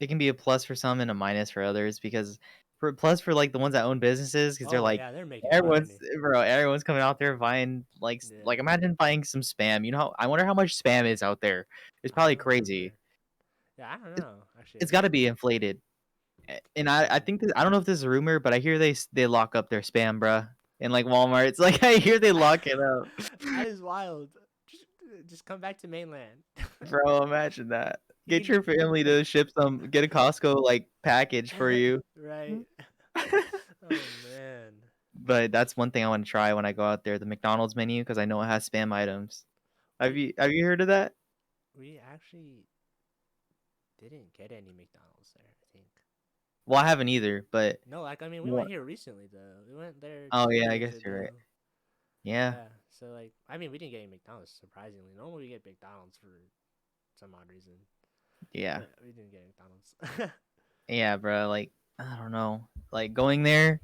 can be a plus for some and a minus for others because for plus for like the ones that own businesses because they're Oh like yeah, they're making everyone's money. bro, everyone's coming out there buying like Yeah, imagine buying some spam. You know, I wonder how much spam is out there. It's I probably don't remember. crazy. Yeah, I don't It, know. Actually, it's got to be inflated. And I maybe. think I don't know if this is a rumor, but I hear they lock up their spam, bruh. In like Walmart, it's like I hear they lock it up, That is wild. Just, just come back to mainland. bro. Imagine that. You Get can, your family to ship some, get a Costco like package for you. right? Oh man, But that's one thing I want to try when I go out there, the McDonald's menu, because I know it has spam items. we Have you heard of that? we actually didn't get any McDonald's there. I think. Well, I haven't either, but No, like I mean, we went what? here recently though. We went there Oh two yeah, I years guess you're ago. right. Yeah, Yeah, so like I mean, we didn't get any McDonald's surprisingly. Normally we get McDonald's for some odd reason, yeah, but we didn't get McDonald's. yeah, bro. Like I don't know, like going there,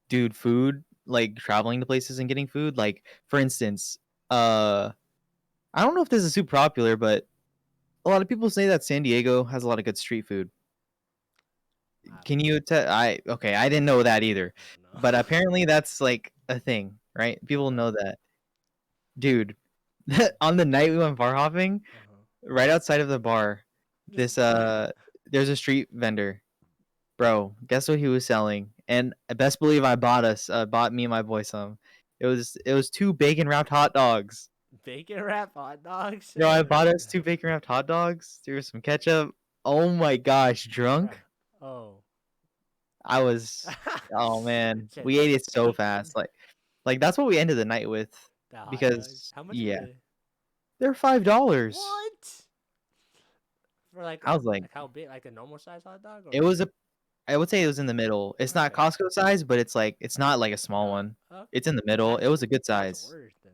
dude. Food, like traveling to places and getting food. Like for instance, I don't know if this is super popular, but a lot of people say that San Diego has a lot of good street food. I, Can you tell? I okay, I didn't know that either, I don't but know. apparently that's like a thing, right? Uh People huh. know that, dude. On the night we went bar hopping, Uh huh. right outside of the bar, Just this there's a street vendor, bro. Guess what he was selling? And best believe I bought me and my boy some. It was two bacon wrapped hot dogs. bacon wrap hot dogs. Bro, I bought us two bacon wrapped hot dogs. There was some ketchup. Oh my gosh, Bruh. drunk. Oh. I was. Oh man, Said we ate it so bacon. fast. Like that's what we ended the night with The hot dogs. because How much were yeah, they? they're $5. What? For I was like, like how big? Like a normal size hot dog it or? was a. I would say it was in the middle. It's not Okay. Costco size, but it's like it's not like a small No. one. Okay. It's in the middle. It was a good That's size, worse then.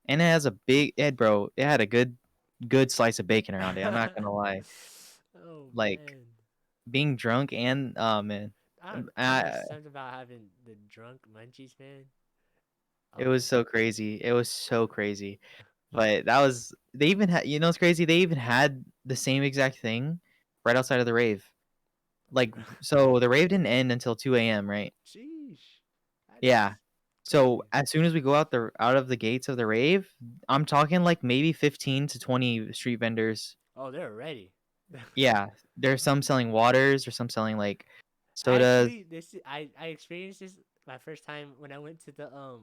and it has a big. It bro. It had a good slice of bacon around it. I'm not gonna lie. Oh Like man. being drunk and oh man, I don't know something about having the drunk munchies, man. it Oh. was so crazy. It was so crazy. But that was they even had you know it's crazy, they even had the same exact thing right outside of the rave. Like so the rave didn't end until 2 a.m., right? Sheesh. That Yeah. is So crazy. as soon as we go out of the gates of the rave, I'm talking like maybe 15 to 20 street vendors. Oh, they're ready. Yeah. There's some selling waters or some selling like sodas. Actually, I experienced this my first time when I went to the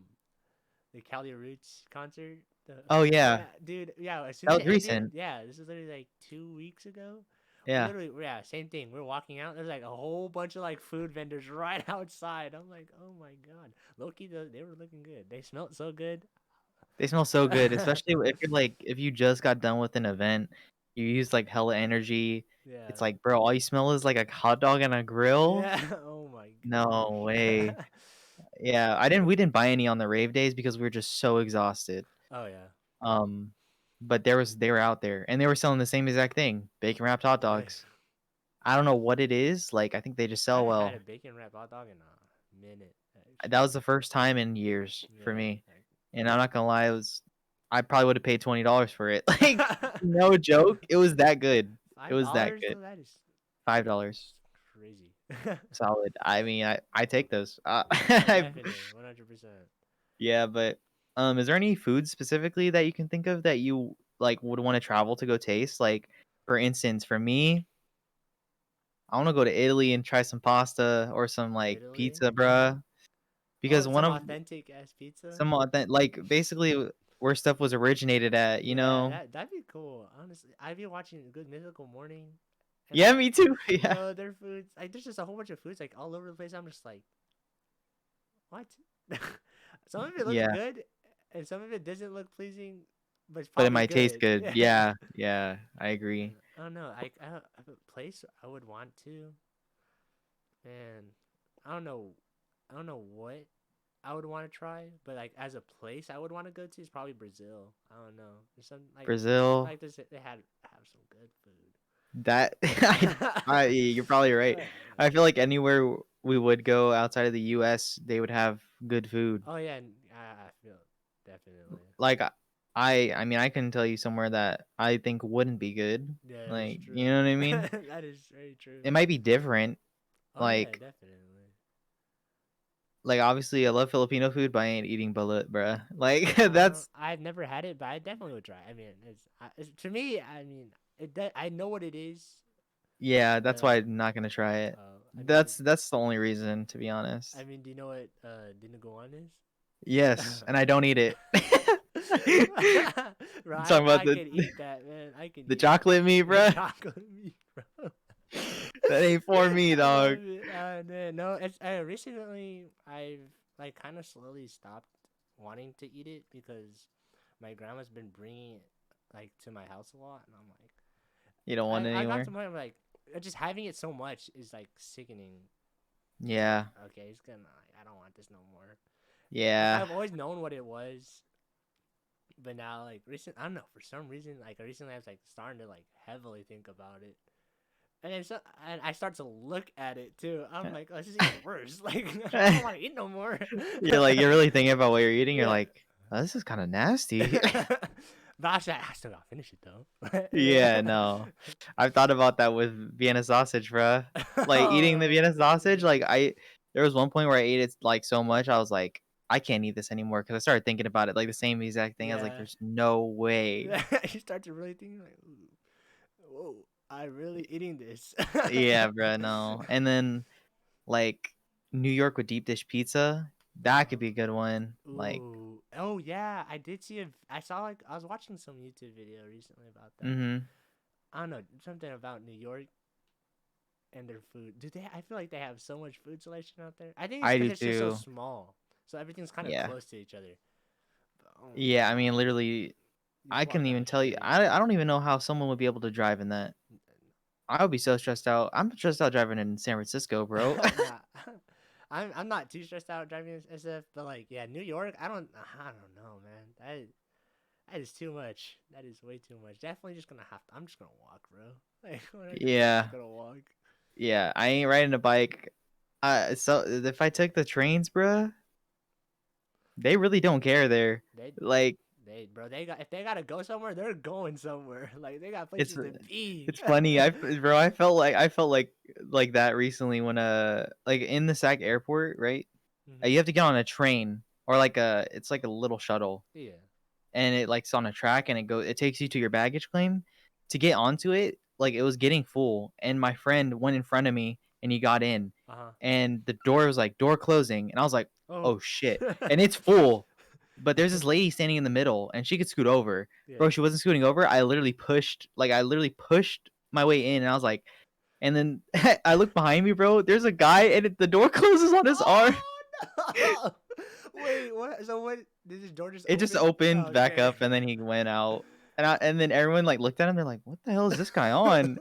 Cali Roots concert. Oh Yeah, yeah. dude. Yeah, as soon That as was it ended, recent. yeah, this was literally like 2 weeks ago. Yeah. Literally, yeah, same thing. We're walking out. There's like a whole bunch of like food vendors right outside. I'm like, oh my god, Loki. They were looking good. They smelled so good. They smell so good, especially if you're like if you just got done with an event, you use like hella energy. Yeah. It's like, bro, all you smell is like a hot dog and a grill. Yeah. Oh my No way. gosh. Yeah, I didn't. We didn't buy any on the rave days because we were just so exhausted. Oh yeah. Um, but they were out there and they were selling the same exact thing, bacon wrapped hot Really. dogs. I don't know what it is. Like I think they just I sell haven't had a well. bacon wrap hot dog in a minute, That actually. was the first time in years for Yeah. me, and I'm not gonna lie, it was. I probably would have paid $20 for it. Like no joke, it was that good. It Five was that dollars good. though. That is $5, crazy. solid. I mean, I take those. Oh, definitely, 100%. Yeah, but is there any food specifically that you can think of that you like would want to travel to go taste? Like, for instance, for me, I want to go to Italy and try some pasta or some like Italy. pizza, bruh. Oh, Because one some of authentic ass pizza. some authentic, like basically where stuff was originated at, you Yeah, know? that'd be cool. Honestly, I've been watching Good Mythical Morning, and Yeah, like, me too. Yeah, their foods. Like, there's just a whole bunch of foods like all over the place. I'm just like, what? Some of it looks yeah, good, and some of it doesn't look pleasing, but it's but it probably might taste good. good. Yeah. Yeah, yeah, I agree. I don't know. A place I would want to, man. I don't know. I don't know what I would want to try, but like as a place I would want to go to is probably Brazil. I don't know. There's some Brazil. like this they had have some good food. That you're probably right. I feel like anywhere we would go outside of the U.S., they would have good food. Oh yeah, I feel definitely. Like I mean, I can tell you somewhere that I think wouldn't be good. Yeah, that is Like, you true. know what I mean? That is very true. It might be different. Oh yeah, Like, definitely. obviously, I love Filipino food, but I ain't eating balut, bruh. Like, that's I've never had it, but I definitely would try. I mean, it's to me. I mean, I know what it is, yeah, but that's why I'm not gonna try it. I mean, That's the only reason, to be honest. do you know what dinuguan is? Yes, and I don't eat it. Bro, Talking about I can eat that, man. I can the eat chocolate meat, the bruh. chocolate meat, bro. That ain't for me, I dog. love it. Man, no, it's recently I've like kind of slowly stopped wanting to eat it because my grandma's been bringing it like to my house a lot, and I'm You don't want it I got to anymore. the point where like just having it so much is like sickening. It's Yeah, like okay, it's gonna. I don't want this no more. Like yeah. I've always known what it was, but now like I don't know, for some reason like recently I was like starting to like heavily think about it. And then and I start to look at it too. I'm like, oh, this is even worse. Like, I don't want to eat no more. You're really thinking about what you're eating. You're Yeah. like, oh, this is kind of nasty. But actually, I still gotta finish it though. Yeah, no. I've thought about that with Vienna sausage, bruh. Like eating the Oh, Vienna sausage, like there was one point where I ate it like so much, I was like, I can't eat this anymore because I started thinking about it like the same exact thing. I was like, yeah. there's no way. You start to really think like, ooh, whoa, I really eating this. Yeah, bruh, no. And then like New York with deep dish pizza, that could be a good one. Like, Ooh. Oh yeah, I did see I saw like I was watching some YouTube video recently about that. mm-hmm. I don't know, something about New York and their food. Do they? I feel like they have so much food selection out there. I think it's I because do it's just so too. small, so everything's kind of Yeah. close to each other. But, oh my Yeah, I mean god, literally you I walk couldn't down even the tell you. street. I don't even know how someone would be able to drive in that. I would be so stressed out. I'm stressed out driving in San Francisco, bro. Nah, I'm not too stressed out driving SF, but like yeah, New York. I don't know, man. That is too much. That is way too much. Definitely just gonna have to. I'm just gonna walk, bro. Like when I get there, I'm just Yeah. gonna walk. Yeah, I ain't riding a bike. So if I took the trains, bruh, they really don't care there. They Like bro, they got if they gotta go somewhere, they're going somewhere. Like they got it's places to be. it's funny. Bro, I felt like that recently when like in the Sac airport, right? Hmm. You have to get on a train or like it's like a little shuttle Yeah. and it's on a track and it takes you to your baggage claim. To get onto it, like it was getting full and my friend went in front of me and he got in Uh huh. and the door was like door closing and I was like, Oh. "Oh shit." And it's full. But there's this lady standing in the middle and she could scoot over. Yeah. Bro, she wasn't scooting over. I literally pushed my way in and I was like and then I look behind me, bro. There's a guy and the door closes on his arm. Oh no! Wait, what? So what? Did his door just It just open? opened back Okay. up and then he went out. And then everyone like looked at him. They're like, "What the hell is this guy on?"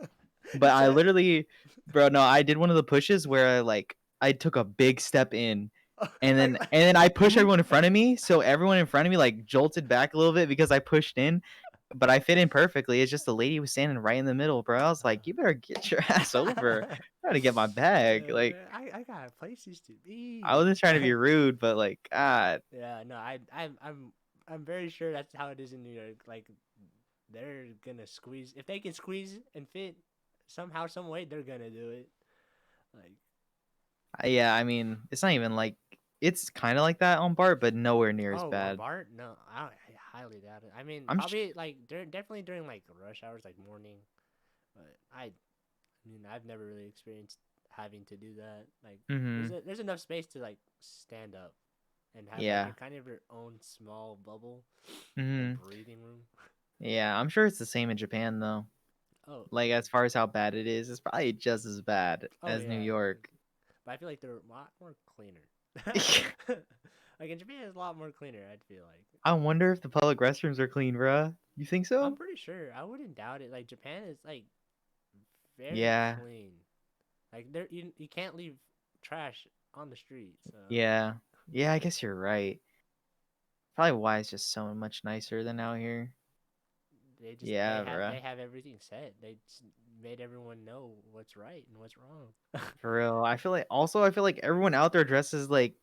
But He I said. literally, bro, no, I did one of the pushes where I took a big step in, and Like, then I pushed boop. everyone in front of me. So everyone in front of me like jolted back a little bit because I pushed in, but I fit in perfectly. It's just the lady was standing right in the middle, bro. I was like, "You better get your ass over. I'm trying to get my bag." Like Man, I got places to I be. wasn't trying to be rude, but like, God, Yeah, no, I'm very sure that's how it is in New York. Like they're gonna squeeze if they can squeeze and fit somehow, some way, they're gonna do it. Like yeah. I mean, it's not even like it's kind of like that on Bart, but nowhere near as oh, on bad. BART, no, I highly doubt it. I mean, I'm probably like definitely during like rush hours, like morning. But I mean, I've never really experienced having to do that. Like, mm-hmm. there's enough space to like stand up and have like Yeah. your kind of your own small bubble, like Mm-hmm. breathing room. Yeah, I'm sure it's the same in Japan though. Oh, Like as far as how bad it is, it's probably just as bad oh as New yeah, York. but I feel like they're a lot more cleaner. Like in Japan, it's a lot more cleaner. I'd feel like. I wonder if the public restrooms are clean, bruh. You think I'm so? pretty sure. I wouldn't doubt it. Like Japan is like very Yeah. clean. Like there, you can't leave trash on the street. So Yeah. Yeah, I guess you're right. Probably why it's just so much nicer than out here. Yeah, they bruh. have everything set. They just made everyone know what's right and what's wrong. For real. I feel like everyone out there dresses like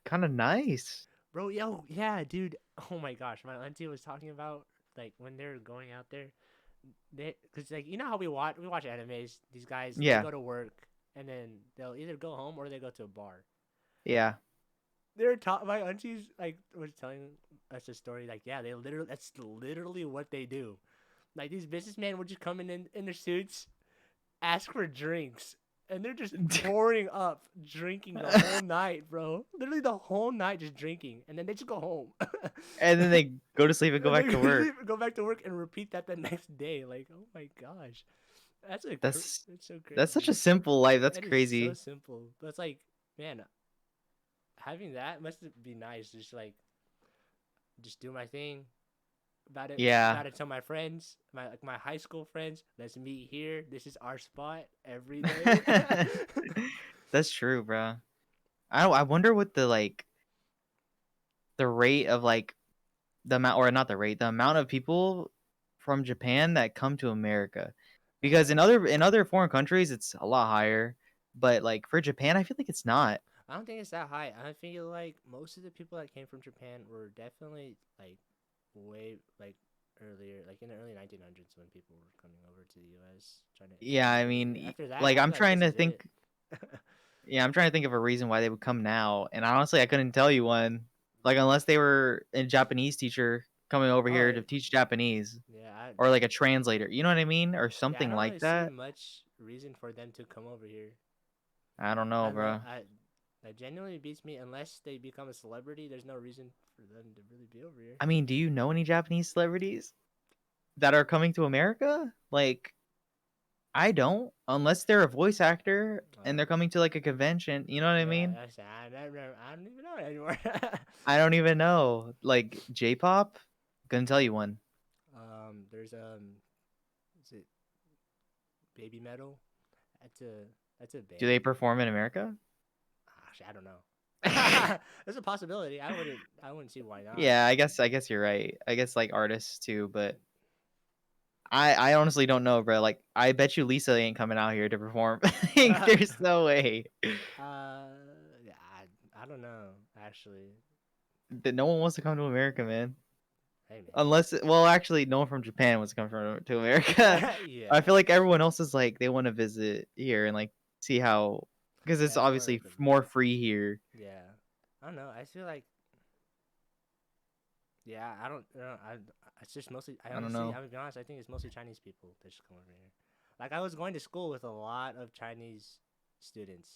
kind of nice. Bro, yo, yeah, dude. Oh my gosh, my auntie was talking about like when they're going out there, because like you know how we watch animes. These guys they Yeah. go to work and then they'll either go home or they go to a bar. Yeah. My aunties like was telling us a story like yeah that's literally what they do. Like these businessmen would just come in their suits, ask for drinks, and they're just pouring up, drinking the whole night, bro. Literally the whole night just drinking, and then they just go home. And then they go to sleep and go And they back to work. go back to work and repeat that the next day. Like, oh my gosh, That's that's so that's such crazy. a simple life. That's That is so crazy. simple. But it's like, man, having that must be nice. Just do my thing. Yeah. About it. Tell my friends, my high school friends. Let's meet here. This is our spot every day. That's true, bro. I wonder what the rate of like the amount, or not the rate, the amount of people from Japan that come to America. Because in other foreign countries it's a lot higher, but like for Japan I feel like it's not. I don't think it's that high. I feel like most of the people that came from Japan were definitely like way like earlier, like in the early 1900s when people were coming over to the U.S. trying to Yeah, I immigrate mean, here. After that, like I feel I'm like trying this to is think. it. Yeah, I'm trying to think of a reason why they would come now, and honestly, I couldn't tell you one. Like unless they were a Japanese teacher coming over Oh here to teach Japanese, yeah, or like a translator. You know what I mean, or yeah. I something don't like really see that. much reason for them to come over here. I don't know, Unless bro. that genuinely beats me. Unless they become a celebrity, there's no reason for them to really be over here. I mean, do you know any Japanese celebrities that are coming to America? Like, I don't, unless they're a voice actor and they're coming to like a convention. You know what I Yeah, mean? I don't even know it anymore. I don't even know. Like J-pop, couldn't tell you one. There's is it Baby Metal? That's a that's a Do they band. perform in America? Actually, I don't know. There's a possibility. I wouldn't see why not. Yeah, I guess you're right. I guess like artists too, but I honestly don't know, bro. Like I bet you Lisa ain't coming out here to perform. Like, there's no way Yeah, I don't know actually. that no one wants to come to America, man. Hey Unless, well, actually, no one from Japan wants to come to America. man. I Yeah, feel like everyone else is like they want to visit here and like see how, because it's yeah, it's more obviously open. more free here. Yeah, I don't know. I feel like yeah, I don't. It's just mostly. I I don't honestly, know. I'm gonna be honest. I think it's mostly Chinese people that should come over here. Like I was going to school with a lot of Chinese students,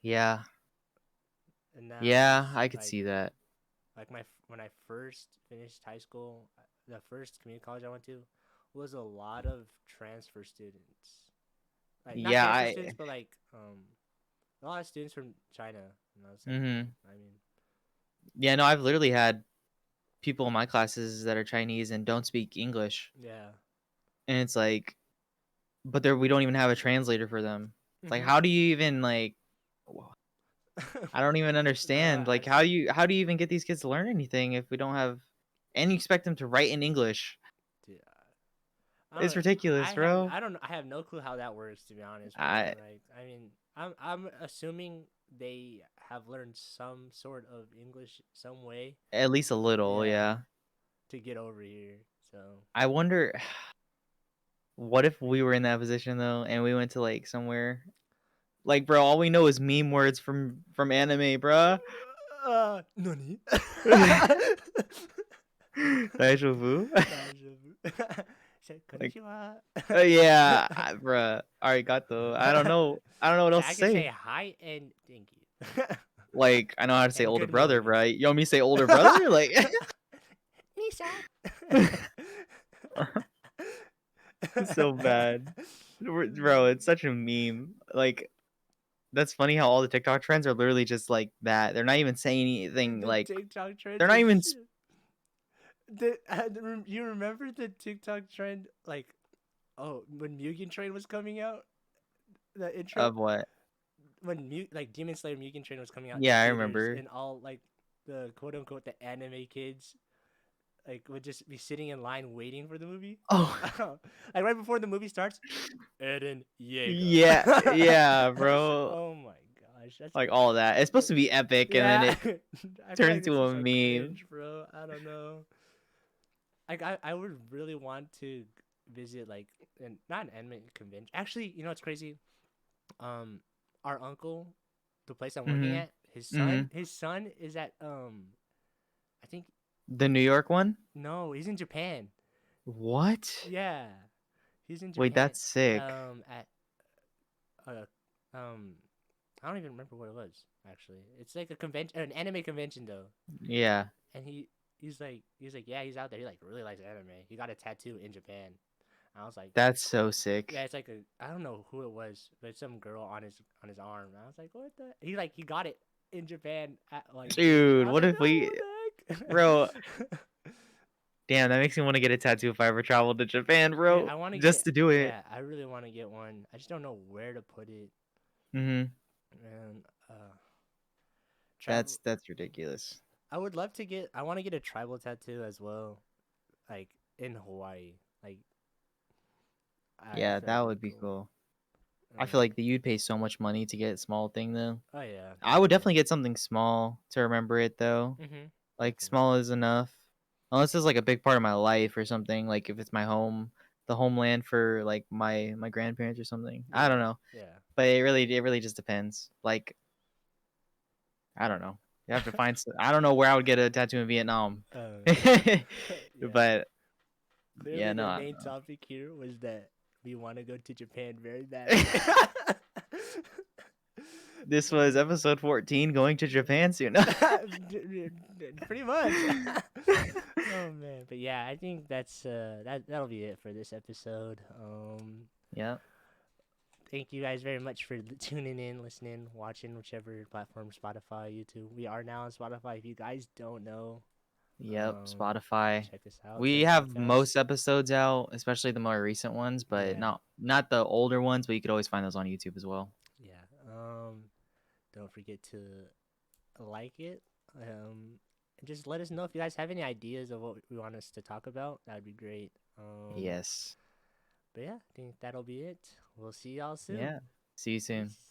Yeah, and now yeah, it's I could see that. like when I first finished high school, the first community college I went to was a lot of transfer students. Like not Yeah, transfer students, but like a lot of students from China. And I was like, mm-hmm. I mean, Yeah, no, I've literally had people in my classes that are Chinese and don't speak English, yeah. and it's like, but there we don't even have a translator for them. It's like, Mm-hmm. how do you even like? I don't even No, understand. Like, how do you even get these kids to learn anything if we don't have, and you expect them to write in English? dude, I It's don't. ridiculous, bro. I don't. I have no clue how that works. To be honest with you, I like, I mean, I'm assuming they have learned some sort of English some way. at least a little, Yeah, yeah. to get over here. So I wonder, what if we were in that position though, and we went to like somewhere, like, bro, all we know is meme words from anime, bro. Nani? Deja vu. Say Like, konnichiwa. yeah, bruh. Arigato. I don't know. I don't know what So else I to can say say. hi and thank you. Like, I know how to say And older good brother, morning. bro. You want me to say older brother? Like, Nisa. it's so bad, bro. It's such a meme. Like, that's funny how all the TikTok trends are literally just like that. They're not even saying anything. The Like, TikTok trends they're not even. is you remember the TikTok trend like when Mugen Train was coming out, the intro Of what? when like Demon Slayer Mugen Train was coming out in Yeah, I theaters, remember. and all like the quote unquote the anime kids like would just be sitting in line waiting for the movie. Oh, Like right before the movie starts, Eren Yeager. yeah, yeah, bro. Oh my gosh, that's Like all that. It's supposed to be epic, and then yeah. it I feel turns like this into is a so meme. cringe, bro. I don't know. Like I would really want to visit like not an anime convention. Actually, you know what's crazy? Um, our uncle, the place I'm working Mhm. at, Mhm. his son is at I think The New York one? no, he's in Japan. What? Yeah, he's in Wait, Japan. that's sick. At uh um I don't even remember what it was actually. It's like a convention, an anime convention though. Yeah, And he's like yeah, he's out there. He like really likes anime. He got a tattoo in Japan. And I was like, that's so yeah, sick. it's like a I don't know who it was, but it's some girl on his arm. And I was like, what the? He got it in Japan at like Disney. Dude, I was what like, if no, we, what bro? the heck? Damn, that makes me want to get a tattoo if I ever travel to Japan, Dude, bro. I want to Just get to do it. yeah, I really want to get one. I just don't know where to put it. Mhm. And travel. That's ridiculous. I would love to get. I want to get a tribal tattoo as well, like in Hawaii. Like I Yeah, feel like that that'd be would be cool. cool. I feel Um, like that you'd pay so much money to get a small thing though. oh yeah, I would definitely. definitely get something small to remember it though. Mhm. Like Definitely. small is enough. Unless it's like a big part of my life or something, like if it's my home, the homeland for like my grandparents or something. I don't Yeah. know. Yeah. But it really just depends. Like I don't know. You have to find I don't know where I would get a tattoo in Vietnam. um, yeah. But Clearly, yeah, no. the I don't main know. topic here was that we want to go to Japan very badly. This was episode 14 going to Japan soon. Pretty much. Oh man, but yeah, I think that'll be it for this episode. Yeah. Thank you guys very much for tuning in, listening, watching, whichever platform, Spotify, YouTube. We are now on Spotify. If you guys don't know, Yep, um, Spotify. check us out. We Check have podcast. most episodes out, especially the more recent ones, but Yeah, not the older ones, but you could always find those on YouTube as well. yeah. Don't forget to like it. And just let us know if you guys have any ideas of what we want us to talk about. That'd be great. Yes. But yeah, I think that'll be it. We'll see y'all soon. Yeah. See you soon. Peace.